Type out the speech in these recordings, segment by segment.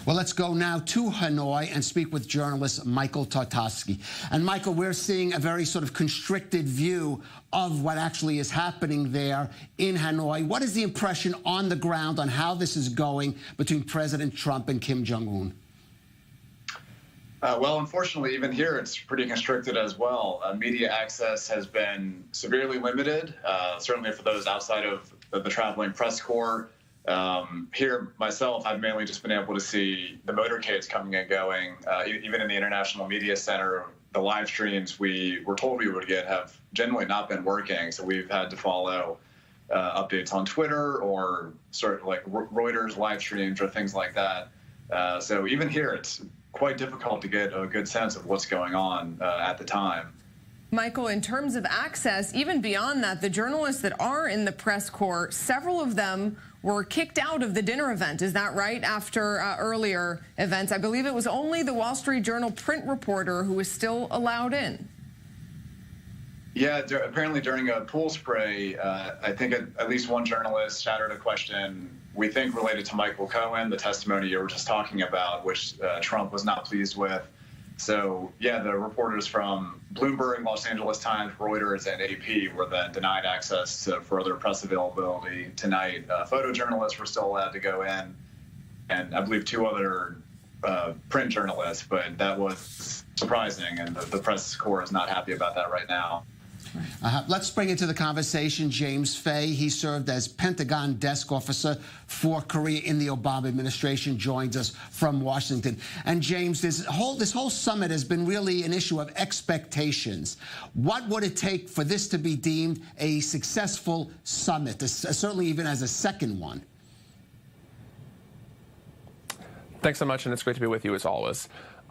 Well, let's go now to Hanoi and speak with journalist Michael Tartarsky. And Michael, we're seeing a very sort of constricted view of what actually is happening there in Hanoi. What is the impression on the ground on how this is going between President Trump and Kim Jong-un? Well, unfortunately, even here, it's pretty constricted as well. Media access has been severely limited, certainly for those outside of the traveling press corps. Here, myself, I've mainly just been able to see the motorcades coming and going. Even in the International Media Center, the live streams we were told we would get have generally not been working. So we've had to follow updates on Twitter or sort of like Reuters live streams or things like that. So even here, it's quite difficult to get a good sense of what's going on at the time. Michael, in terms of access, even beyond that, the journalists that are in the press corps, several of them were kicked out of the dinner event. Is that right? After earlier events, I believe it was only the Wall Street Journal print reporter who was still allowed in. Yeah, apparently during a pool spray, I think at least one journalist shouted a question, we think related to Michael Cohen, the testimony you were just talking about, which Trump was not pleased with. So, yeah, the reporters from Bloomberg, Los Angeles Times, Reuters, and AP were then denied access to further press availability tonight. Photojournalists were still allowed to go in, and I believe two other print journalists, but that was surprising, and the press corps is not happy about that right now. Let's bring into the conversation James Fay. He served as Pentagon desk officer for Korea in the Obama administration, joins us from Washington. And James, this whole summit has been really an issue of expectations. What would it take for this to be deemed a successful summit, certainly even as a second one? Thanks so much, and it's great to be with you as always.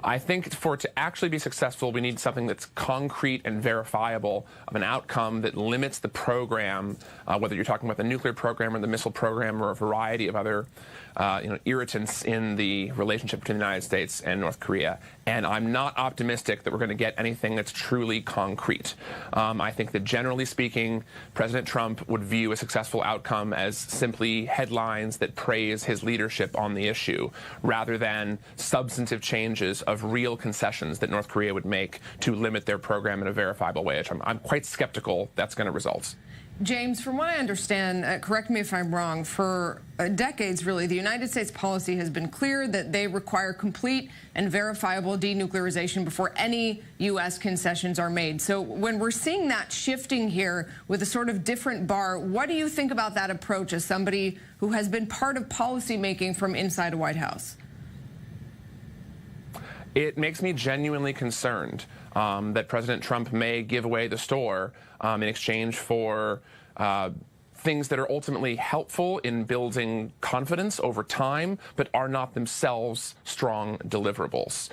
I think for it to actually be successful, we need something that's concrete and verifiable of an outcome that limits the program, whether you're talking about the nuclear program or the missile program or a variety of other irritants in the relationship between the United States and North Korea. And I'm not optimistic that we're going to get anything that's truly concrete. I think that generally speaking, President Trump would view a successful outcome as simply headlines that praise his leadership on the issue, rather than substantive changes of real concessions that North Korea would make to limit their program in a verifiable way, which I'm quite skeptical that's going to result. James, from what I understand, correct me if I'm wrong, for decades, really, the United States policy has been clear that they require complete and verifiable denuclearization before any U.S. concessions are made. So when we're seeing that shifting here with a sort of different bar, what do you think about that approach as somebody who has been part of policymaking from inside a White House? It makes me genuinely concerned that President Trump may give away the store in exchange for things that are ultimately helpful in building confidence over time, but are not themselves strong deliverables.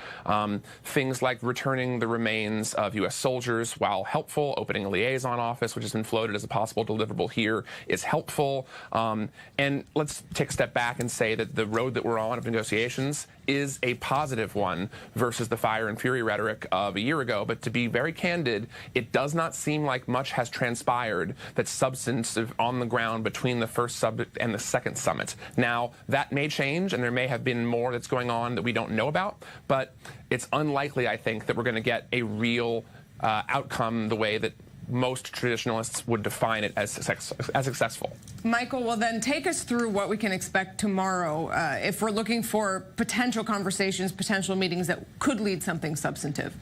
Things like returning the remains of U.S. soldiers, while helpful, opening a liaison office, which has been floated as a possible deliverable here, is helpful. And let's take a step back and say that the road that we're on of negotiations is a positive one versus the fire and fury rhetoric of a year ago. But to be very candid, it does not seem like much has transpired that's substantive on the ground between the first summit and the second summit. Now, that may change, and there may have been more that's going on that we don't know about, but it's unlikely, I think, that we're going to get a real outcome the way that most traditionalists would define it as successful. Michael, well then take us through what we can expect tomorrow if we're looking for potential conversations, potential meetings that could lead something substantive.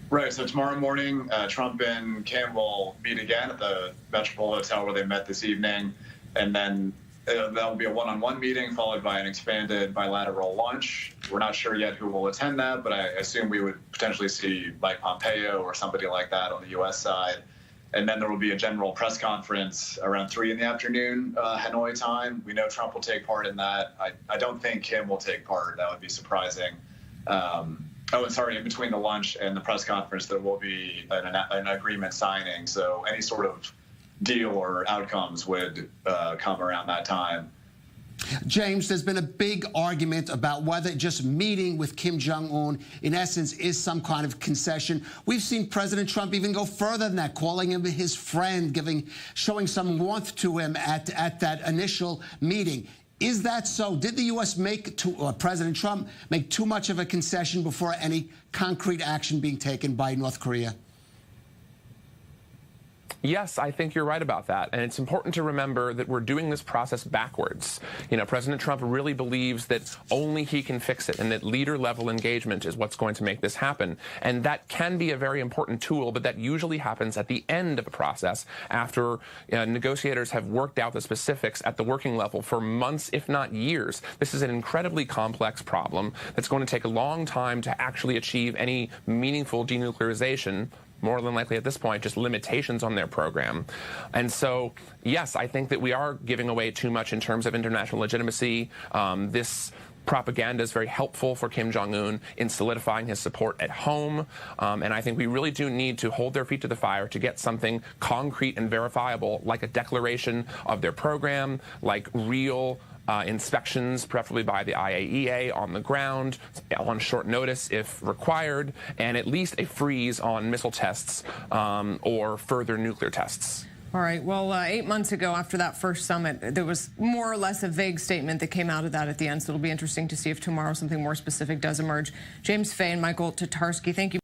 Right, so tomorrow morning, Trump and Kim will meet again at the Metropole Hotel where they met this evening, and then that will be a one-on-one meeting followed by an expanded bilateral lunch. We're not sure yet who will attend that, but I assume we would potentially see Mike Pompeo or somebody like that on the U.S. side. And then there will be a general press conference around 3 in the afternoon, Hanoi time. We know Trump will take part in that. I don't think Kim will take part. That would be surprising. Oh, and sorry, in between the lunch and the press conference, there will be an agreement signing. So any sort of deal or outcomes would come around that time. James, there's been a big argument about whether just meeting with Kim Jong-un, in essence, is some kind of concession. We've seen President Trump even go further than that, calling him his friend, showing some warmth to him at that initial meeting. Is that so? Did the U.S. President Trump make too much of a concession before any concrete action being taken by North Korea? Yes, I think you're right about that. And it's important to remember that we're doing this process backwards. You know, President Trump really believes that only he can fix it and that leader-level engagement is what's going to make this happen. And that can be a very important tool, but that usually happens at the end of a process after negotiators have worked out the specifics at the working level for months, if not years. This is an incredibly complex problem that's going to take a long time to actually achieve any meaningful denuclearization. More than likely at this point, just limitations on their program. And so, yes, I think that we are giving away too much in terms of international legitimacy. This propaganda is very helpful for Kim Jong-un in solidifying his support at home. And I think we really do need to hold their feet to the fire to get something concrete and verifiable, like a declaration of their program, like real inspections, preferably by the IAEA on the ground, on short notice if required, and at least a freeze on missile tests or further nuclear tests. All right. Well, 8 months ago, after that first summit, there was more or less a vague statement that came out of that at the end. So it'll be interesting to see if tomorrow something more specific does emerge. James Fay and Michael Tatarski, thank you.